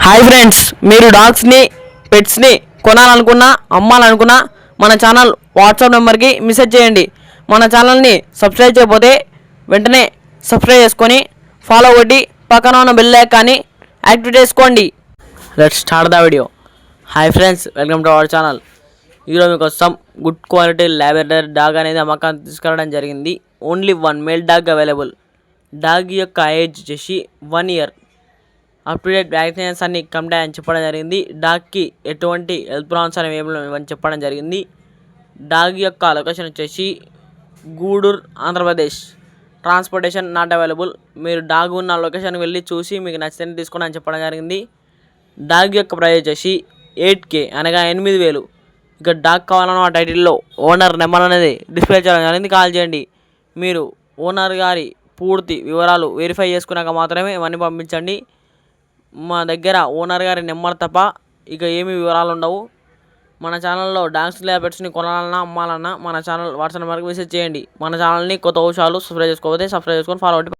Hi friends, మీరు డాగ్స్ని పెట్స్ని కొనాలనుకున్నా అమ్మాలనుకున్నా మన channel WhatsApp నెంబర్కి మెసేజ్ చేయండి. మన ఛానల్ని సబ్స్క్రైబ్ చేయకపోతే వెంటనే సబ్స్క్రైబ్ చేసుకొని ఫాలో కొట్టి పక్కన ఉన్న బెల్ ఐకాన్ని యాక్టివేట్ చేసుకోండి. Let's start the video. Hi friends, welcome to our channel. ఈరోజు మీకోసం గుడ్ క్వాలిటీ లాబ్రడార్ డాగ్ అనేది అమ్మకాన్ని తీసుకురావడం జరిగింది. Only 1 male dog available. Dog యొక్క ఏజ్ వచ్చేసి 1 year. Up to date vaccinations అన్ని కంప్లీట్ అని చెప్పడం జరిగింది. డాగ్కి ఎటువంటి హెల్త్ ప్రాబ్లమ్స్ అనేవి ఏమని చెప్పడం జరిగింది. డాగ్ యొక్క లొకేషన్ వచ్చేసి Gudur, Andhra Pradesh. Transportation not available. మీరు డాగ్ ఉన్న లొకేషన్కి వెళ్ళి చూసి మీకు నచ్చితే తీసుకోండి అని చెప్పడం జరిగింది. డాగ్ యొక్క ప్రైస్ వచ్చేసి 8K అనగా 8,000. ఇక డాగ్ కావాలన్న టైటిల్లో ఓనర్ నెంబర్ అనేది డిస్ప్లే చేయడం జరిగింది. కాల్ చేయండి. మీరు ఓనర్ గారి పూర్తి వివరాలు వెరిఫై చేసుకున్నాక మాత్రమే ఇవన్నీ పంపించండి. మా దగ్గర ఓనర్ గారి నెంబర్ తప్ప ఇక ఏమి వివరాలు ఉండవు. మన ఛానల్లో డాగ్స్ పెట్స్ని కొనాలన్నా అమ్మాలన్నా మన ఛానల్ వాట్సాప్ నెంబర్కి మెసేజ్ చేయండి. మన ఛానల్ని కొత్త విషయాలు సబ్స్క్రైబ్ చేసుకోకపోతే సబ్స్క్రైబ్ చేసుకొని ఫాలో అవ్వండి.